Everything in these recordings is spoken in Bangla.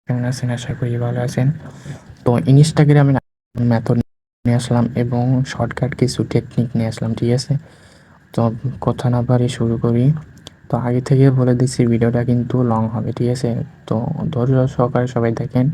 কেমন আছেন? আশা করি ভালো আছেন। তো ইনস্টাগ্রামে মেথড নিয়ে আসলাম এবং শর্টকাট কিছু টেকনিক নিয়ে আসলাম, ঠিক আছে? তো কথা না বাড়িয়ে শুরু করি। তো আগে থেকে বলে দিচ্ছি ভিডিওটা কিন্তু লং হবে, ঠিক আছে? তো ধৈর্য সহকারে সবাই দেখেন,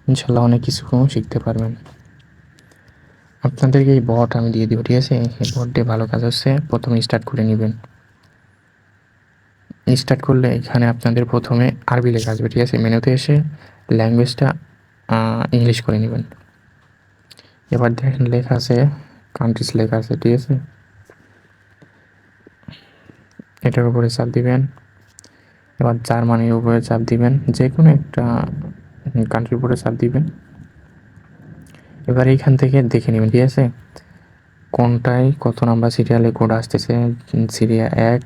ইনশাল্লাহ অনেক কিছু শিখতে পারবেন। আপনাদেরকে এই বট আমি দিয়ে দিব, ঠিক আছে? এই বট দিয়ে ভালো কাজ হচ্ছে। প্রথমে স্টার্ট করে নেবেন। স্টার্ট করলে এখানে আপনাদের প্রথমে আরবি লেখা আসবে, ঠিক আছে? মেনুতে এসে ল্যাঙ্গুয়েজটা ইংলিশ করে নেবেন। এবার দেখেন লেখা আছে কান্ট্রিজ লেখা আছে, ঠিক আছে? এটার উপরে চাপ দিবেন। এবার জার্মানির উপরে চাপ দিবেন, যে কোনো একটা কান্ট্রির উপরে চাপ দিবেন। এবার এইখান থেকে দেখে নেবেন, ঠিক আছে? কোনটায় কত নাম্বার সিরিয়ালে কোড আসতেছে। সিরিয়া 1,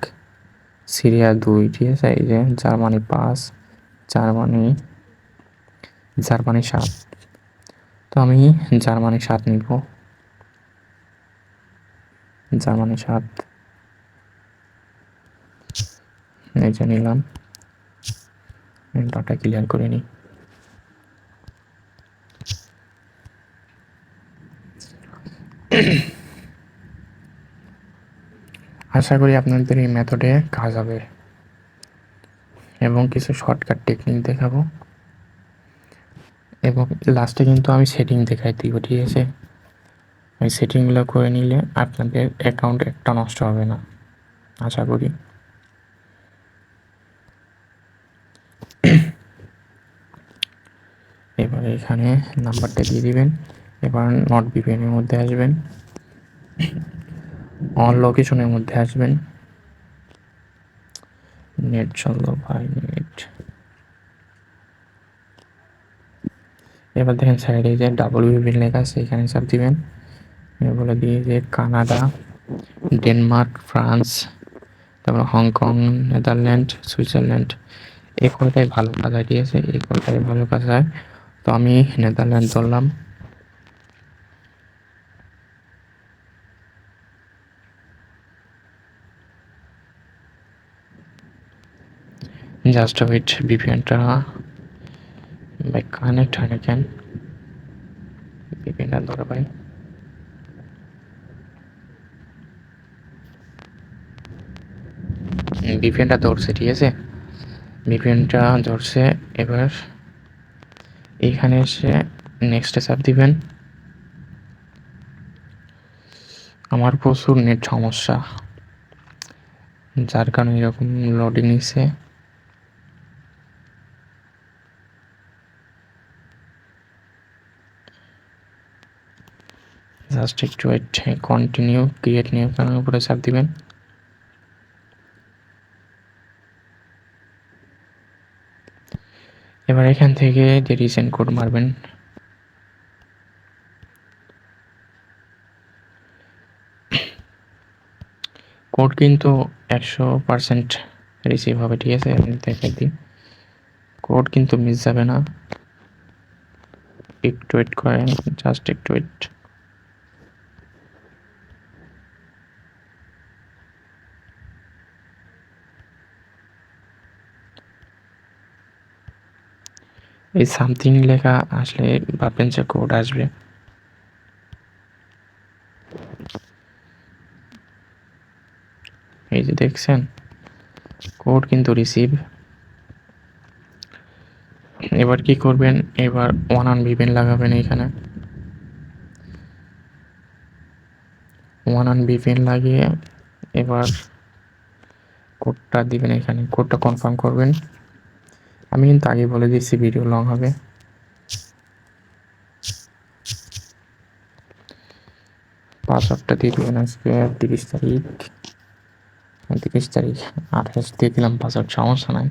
সিরিয়া 2, ঠিক আছে? এই যে জার্মানি 5, জার্মানি 7। তো আমি জার্মানি 7 নিব। জার্মানি 7 এই যে নিলাম। ডাটা ক্লিয়ার করে নিই। আশা করি আপনাদের এই মেথডে কাজ হবে এবং কিছু শর্টকাট টেকনিক দেখাবো এবং লাস্টে কিন্তু আমি সেটিং দেখাই দিব, ঠিক আছে? ওই সেটিংগুলো করে নিলে আপনাদের অ্যাকাউন্ট একটা নষ্ট হবে না, আশা করি। এবার এখানে নাম্বারটা দিয়ে দিবেন। এবার নট ভিপিএনের মধ্যে আসবেন, অন লোকেশনের মধ্যে আসবেন। নেট চললো ভাই, নেট। এবার দেখেন সাইডে যে ডাবল ভিপিএন লেখা আছে, এখানে চাপ দিবেন। বলে দিয়ে যে কানাডা, ডেনমার্ক, ফ্রান্স, তারপর হংকং, নেদারল্যান্ড, সুইজারল্যান্ড, এই কলটাই ভালো কাজ হয়, ঠিক আছে? এই কলটাই ভালো কাজ হয়। তো আমি নেদারল্যান্ড ধরলাম। জাস্ট ওয়েট, ভিপিএনটা ভাই কানেক্ট হয় না কেন? ভিপিএনটা ধরে ভাই। ভিপিএনটা ধরছে, ঠিক আছে? ভিপিএনটা ধরছে। এবার এইখানে এসে নেক্সটে চাপ দিবেন। আমার প্রচুর নেট সমস্যা, যার কারণে এরকম লোডিং নিচ্ছে। জাস্ট একটু ওয়েট। কন্টিনিউ ক্রিয়েট নিউ কারণের উপরে চাপ দিবেন। এবার এখান থেকে যে রিসেন্ট কোড মারবেন। কোড কিন্তু 100% রিসিভ হবে, ঠিক আছে? আমি দেখাই দিই, কোড কিন্তু মিস যাবে না। একটু ওয়েট করেন, জাস্ট একটু ওয়েট। এই সামথিং লেখা আসলে ভাববেন যে কোড আসবে। এই যে দেখছেন কোড কিন্তু রিসিভ। এবার কি করবেন? এবার ওয়ান অন ভিপিএন লাগাবেন। এখানে ওয়ান অন ভিপিএন লাগিয়ে এবার কোডটা দিবেন। এখানে কোডটা কনফার্ম করবেন। আমি কিন্তু আগে বলে দিচ্ছি ভিডিও লং হবে। পাসওয়ার্ডটা দিয়ে দিবেন আজকে 30 তারিখ, 30 তারিখ 28 দিয়ে দিলাম পাসওয়ার্ড, সমস্যা নাই।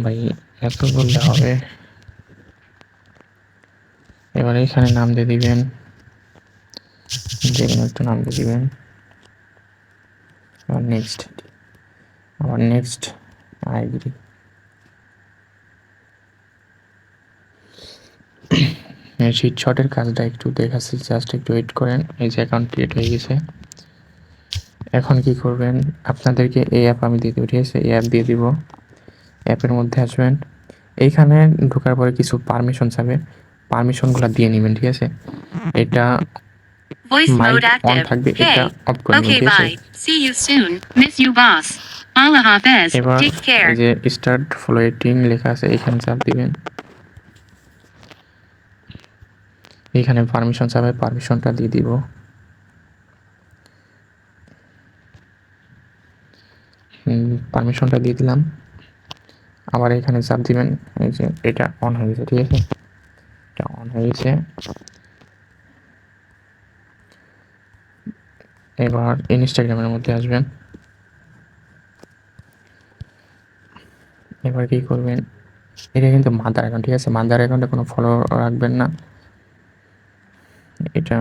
ভাই এত বললে হবে? এবার এখানে নাম দিয়ে দিবেন, যে কোনো একটা নাম দিয়ে দিবেন। আবার নেক্সট আইডি। শটের কাজটা একটু দেখাচ্ছি, জাস্ট একটু ওয়েট করেন। এই যে অ্যাকাউন্ট ক্রিয়েট হয়ে গেছে। এখন কি করবেন, আপনাদেরকে এই অ্যাপ আমি দিয়ে দেবো, ঠিক আছে? এই অ্যাপ দিয়ে দিব। অ্যাপের মধ্যে আসবেন, এইখানে ঢোকার পরে কিছু পারমিশন চাবে, পারমিশনগুলো দিয়ে নেবেন, ঠিক আছে? এটা Voice mic mode on active. থাকবে, এটা Hey. অফ করে নেবেন, Okay, ঠিক আছে? bye. See you soon. Miss you, boss. Allah Hafiz. এবার Take care. এই যে স্টার্ট ফ্লোটিং লেখা আছে, এখানে চাপ দিবেন। এখানে পারমিশন চাবে, পারমিশনটা দিয়ে দিব। পারমিশনটা দিয়ে দিলাম। আবার এখানে চাপ দিবেন, এই যে এটা অন হয়ে গেছে, ঠিক আছে? এটা অন হয়ে গেছে। এবার ইনস্টাগ্রামের মধ্যে আসবেন। এবার কি করবেন, এটা কিন্তু মাদার অ্যাকাউন্ট, ঠিক আছে? মাদার অ্যাকাউন্টে কোনো ফলো রাখবেন না, এটা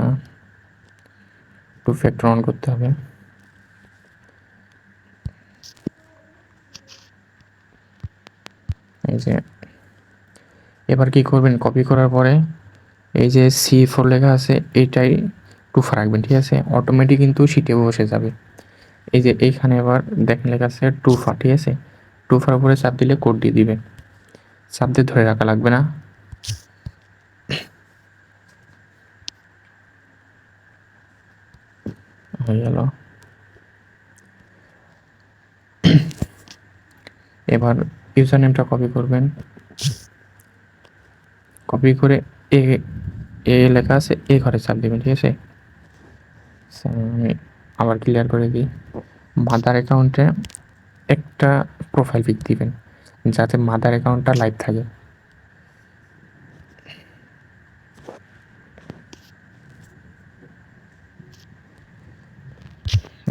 টু ফ্যাক্টর অন করতে হবে। এই যে এবার কি করবেন, কপি করার পরে এই যে C4 লেখা আছে এইটাই টুফা রাখবেন, ঠিক আছে? অটোমেটিক কিন্তু শিটে বসে যাবে। এই যে এইখানে এবার দেখেন লেখা আছে টুফা, ঠিক আছে? টুফার উপরে চাপ দিলে কোড দিয়ে দিবে, চাপ দিয়ে ধরে রাখা লাগবে না। হয়ে গেল। এবার ইউজার নেমটা কপি করবেন, কপি করে এ এ লেখা আছে এই ঘরে চাপ দেবেন, ঠিক আছে? আমি আবার ক্লিয়ার করে দিই। মাদার অ্যাকাউন্টে একটা প্রোফাইল পিক দিবেন যাতে মাদার অ্যাকাউন্টটা লাইভ থাকে।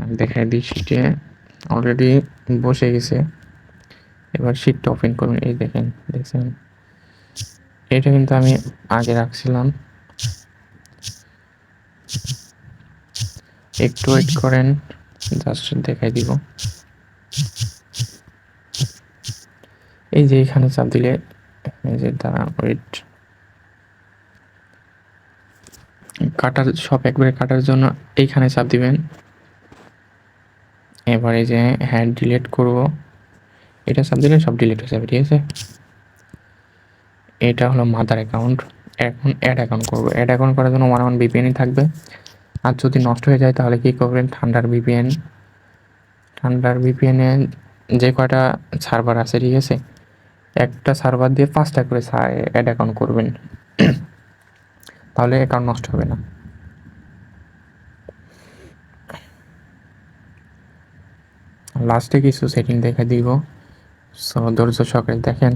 আমি দেখাই দিই, শিটে অলরেডি বসে গেছে। এবার শিটটা ওপেন করুন, এই দেখেন, দেখছেন? এটা কিন্তু আমি আগে রাখছিলাম, একটু ওয়েট করেন, জাস্ট দেখাই দিব। এই যে এখানে চাপ দিলে, এই যে দাঁড়া, ওয়েট, কাটার সব একবারে কাটার জন্য এইখানে চাপ দিবেন। এবার এই যে হ্যাঁ ডিলিট করব, এটা চাপ দিলে সব ডিলিট হয়ে যাবে, ঠিক আছে? এটা হলো মাদার অ্যাকাউন্ট। এখন অ্যাড অ্যাকাউন্ট করবো, অ্যাড অ্যাকাউন্ট করার জন্য 1 VPN থাকবে। আর যদি নষ্ট হয়ে যায় তাহলে কি করবেন, থান্ডার VPN-এ যে কয়টা সার্ভার আছে, ঠিক আছে? একটা সার্ভার দিয়ে 5টা করে অ্যাড অ্যাকাউন্ট করবেন, তাহলে অ্যাকাউন্ট নষ্ট হবে না। লাস্টে কিছু সেটিং দেখে দিব, সো ধৈর্য সহকারে দেখেন।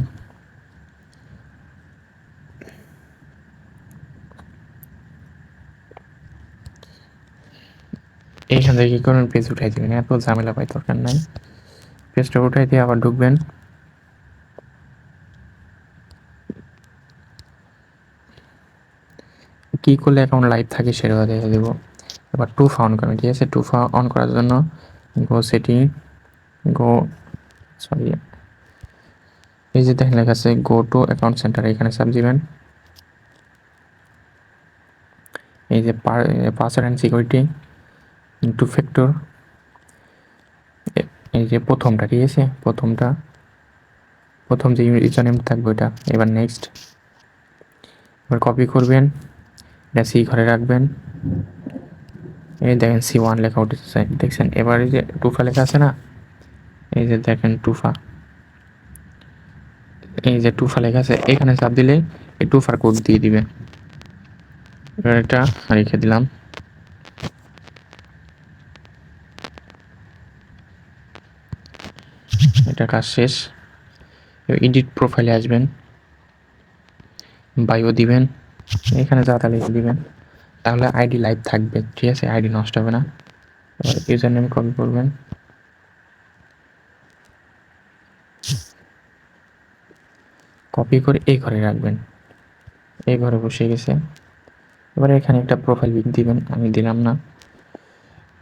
এইখান থেকে কী করবেন, পেজ উঠাই দেবেন, এত ঝামেলা পাই দরকার নাই। পেজটা উঠাই দিয়ে আবার ঢুকবেন। কী করলে অ্যাকাউন্ট লাইভ থাকে সেটা দেখে দেবো। এবার টুফা অন করবেন, ঠিক আছে? টুফা অন করার জন্য গো সেটিং, গো, সরি, এই যে দেখেন লেখা আছে গো টু অ্যাকাউন্ট সেন্টার, এখানে চাপ দিবেন। এই যে password and security, two factor, এই যে প্রথমটা, ঠিক আছে? প্রথম যে ইউজার নেম থাকবে ওইটা। এবার নেক্সট, এবার কপি করবেন, এটা সি ঘরে রাখবেন। এই দেখেন C1 লেখা উঠেছে, দেখছেন? এবার এই যে টুফা লেখা আছে না, এই যে দেখেন টুফা, এই যে টুফা লেখা আছে, এখানে চাপ দিলে এই টুফার কোড দিয়ে দিবে। এবার এটা রেখে দিলাম। এটা কাজ শেষ। এডিট প্রোফাইলে আসবেন, বায়ো দিবেন, এখানে যা তা লিখে দিবেন, তাহলে আইডি লাইভ থাকবে, ঠিক আছে? আইডি নষ্ট হবে না। এবার ইউজার নেম কপি করবেন, কপি করে এই ঘরে রাখবেন, এই ঘরে বসে গেছে। এবার এখানে একটা প্রোফাইল পিক দিবেন, আমি দিলাম না,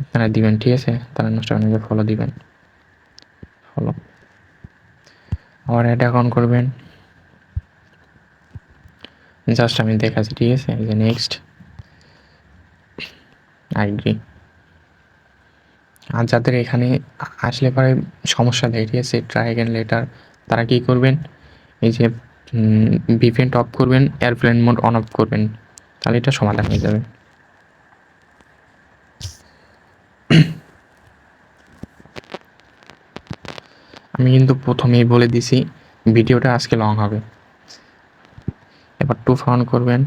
এখানে দিবেন, ঠিক আছে? তাহলে নষ্ট হবে না। ফলো দিবেন, ফলো। আবার অ্যাড অ্যাকাউন্ট করবেন, জাস্ট আমি দেখাচ্ছি, ঠিক আছে? এই যে নেক্সট, আইডি আর যাদের এখানে আসলে পরে সমস্যা দেয়, ঠিক আছে, ট্রাই অ্যাগেন লেটার, তারা কী করবেন, এই যে VPN অফ করবেন, এয়ারপ্লেন মোড অন অফ করবেন, তাহলে এটা সমাধান হয়ে যাবে। আমি কিন্তু প্রথমেই বলে দিছি ভিডিওটা আজকে লং হবে। এবার টু ফাউন্ড করবেন,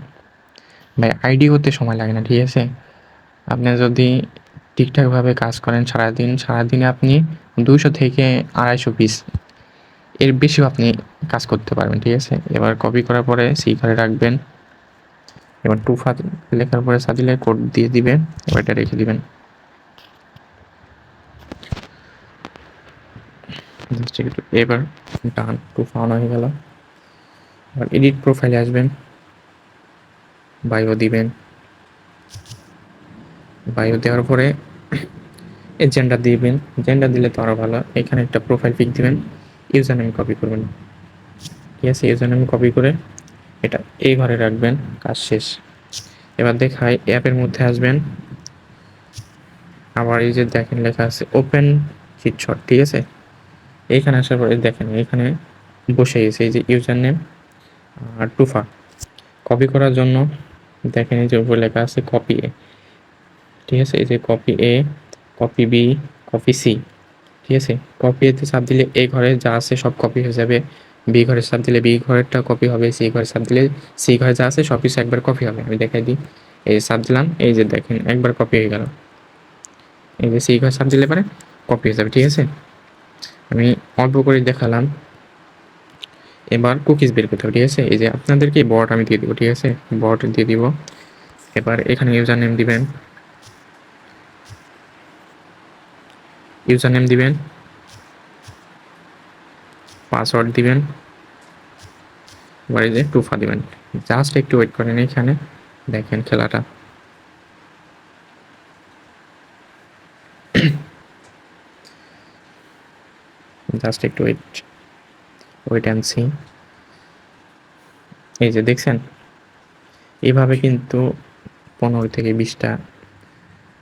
ভাই আইডি করতে সময় লাগে না, ঠিক আছে। আপনি যদি ঠিকঠাকভাবে কাজ করেন সারাদিনে আপনি 200 থেকে 250 পিস, এর বেশিও আপনি কাজ করতে পারবেন, ঠিক আছে। এবার কপি করার পরে সি ঘরে রাখবেন, এবার লেখার পরে সাজিলে কোড দিয়ে দিবেন, এবার এটা রেখে দিবেন। এবার ডান, টু ফাউন্ড হয়ে গেল। এবার এডিট প্রোফাইলে আসবেন, বায়ো দিবেন, বায়ো দেওয়ার পরে জেন্ডার দিবেন, জেন্ডার দিলে তো আরও ভালো। এখানে একটা প্রোফাইল পিক দিবেন, ইউজার নেম কপি করবেন, ঠিক আছে। ইউজার নেম কপি করে এটা এই ঘরে রাখবেন, কাজ শেষ। এবার দেখায় অ্যাপের মধ্যে আসবেন, আবার এই যে দেখেন লেখা আছে ওপেন চিটশট, ঠিক আছে। এইখানে আসার পরে দেখেন এখানে বসে গেছে এই যে ইউজার নেম আর টুফা। কপি করার জন্য দেখেন এই যে উপরে লেখা আছে কপি এ, ঠিক আছে। এই যে কপি এ, কপি বি, কপি সি, ঠিক আছে। কপি এতে চাপ দিলে এই ঘরে যা আছে সব কপি হয়ে যাবে, বি ঘরে চাপ দিলে বি ঘরেরটা কপি হবে, সি ঘরে চাপ দিলে সি ঘরে যা আছে সব কিছু একবার কপি হবে। আমি দেখাই দিই, এই যে চাপ দিলাম, এই যে দেখেন একবার কপি হয়ে গেল। এই যে সি ঘরে চাপ দিলে পরে কপি হয়ে যাবে, ঠিক আছে। আমি অল্প করে দেখালাম। এবার কুকিজ বের করতে হবে, ঠিক আছে। এই যে আপনাদেরকে বট আমি দিয়ে দিব, ঠিক আছে, বট দিয়ে দিব। এবার এখানে ইউজার নেম দিবেন, ইউজার নেম দিবেন, পাসওয়ার্ড দিবেন, এবার এই যে টুফা দিবেন। জাস্ট একটু ওয়েট করেন, এখানে দেখেন খেলাটা। জাস্ট একটু ওয়েট অ্যান্ড সি। এই যে দেখছেন, এইভাবে কিন্তু 15 থেকে 20টা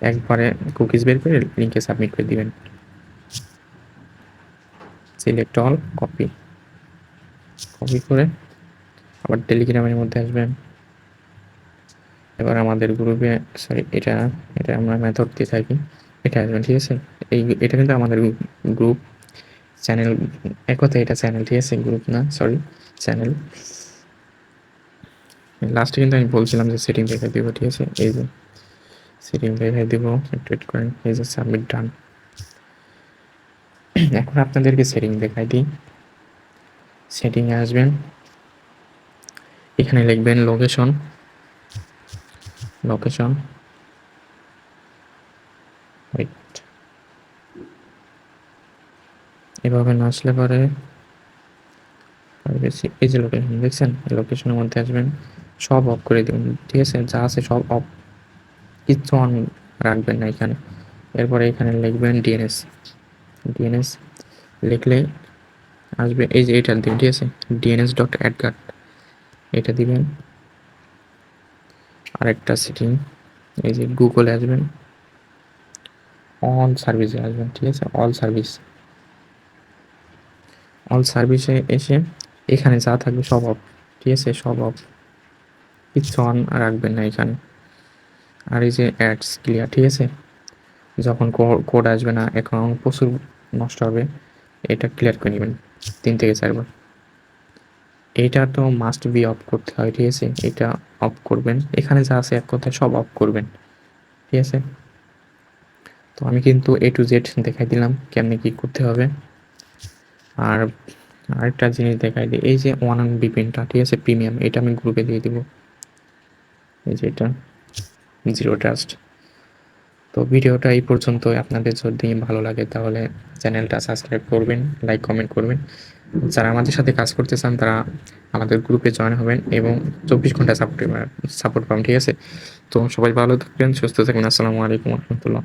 একবারে কুকিজ বের করে লিঙ্কে সাবমিট করে দিবেন। সিলেক্ট অল, কপি করে আবার টেলিগ্রামের মধ্যে আসবেন। এবার আমাদের গ্রুপে, সরি এটা আমরা মেথড দিয়ে থাকি, এটা আসবেন, ঠিক আছে। এটা কিন্তু আমাদের গ্রুপ চ্যানেল, এক কথা এটা চ্যানেল, ঠিক আছে, গ্রুপ না, সরি চ্যানেল। লাস্টে কিন্তু আমি বলছিলাম যে সেটিং দেখাই দিব, ঠিক আছে। এই যে সেটিং দেখাই দিব, একটু ওয়েট করেন, এই যে সাবমিট ডান। এখন আপনাদেরকে সেটিং দেখাই দিই। সেটিংয়ে আসবেন, এখানে লিখবেন লোকেশন, ওয়েট, এভাবে না আসলে পরে এই যে লোকেশন দেখছেন, লোকেশনের মধ্যে আসবেন, সব অফ করে দেবেন, ঠিক আছে। যা আছে সব অফ, কিচ্ছু অন রাখবেন না এখানে। এরপরে এখানে লিখবেন ডিএনএস লিখলে আসবে, এই যে এটা দিবেন, ঠিক আছে, dns.adguard এটা দিবেন। আরেকটা সেটিং, এই যে গুগলে আসবেন, অল সার্ভিসে আসবেন, ঠিক আছে, অল সার্ভিসে এসে এখানে যা থাকবে সব অফ, ঠিক আছে, সব অফ, কিচ্ছু অন রাখবেন না এখানে। আর এই যে অ্যাডস ক্লিয়ার, ঠিক আছে। যখন কোড আসবে না, অ্যাকাউন্ট প্রচুর নষ্ট হবে, এটা ক্লিয়ার করে নেবেন 3 থেকে 4 বার। এইটা তো মাস্ট বি অফ করতে হয়, ঠিক আছে, এটা অফ করবেন। এখানে যা আছে এক কথায় সব অফ করবেন, ঠিক আছে। তো আমি কিন্তু A to Z দেখাই দিলাম কেমনে কি করতে হবে। আর আরেকটা জিনিস দেখাই দিই, এই যে ওয়ান VPN-টা, ঠিক আছে, প্রিমিয়াম, এটা আমি গ্রুপে দিয়ে দিব, এই যে এটা জিরো ট্রাস্ট। তো ভিডিওটা এই পর্যন্ত। আপনাদের যদি ভালো লাগে তাহলে চ্যানেলটা সাবস্ক্রাইব করবেন, লাইক কমেন্ট করবেন। যারা আমাদের সাথে কাজ করতে চান তারা আমাদের গ্রুপে জয়েন হবেন এবং 24 ঘন্টা সাপোর্ট পাবেন, ঠিক আছে। তো সবাই ভালো থাকবেন, সুস্থ থাকবেন। আসসালামু আলাইকুম রহমতুল্লাহ।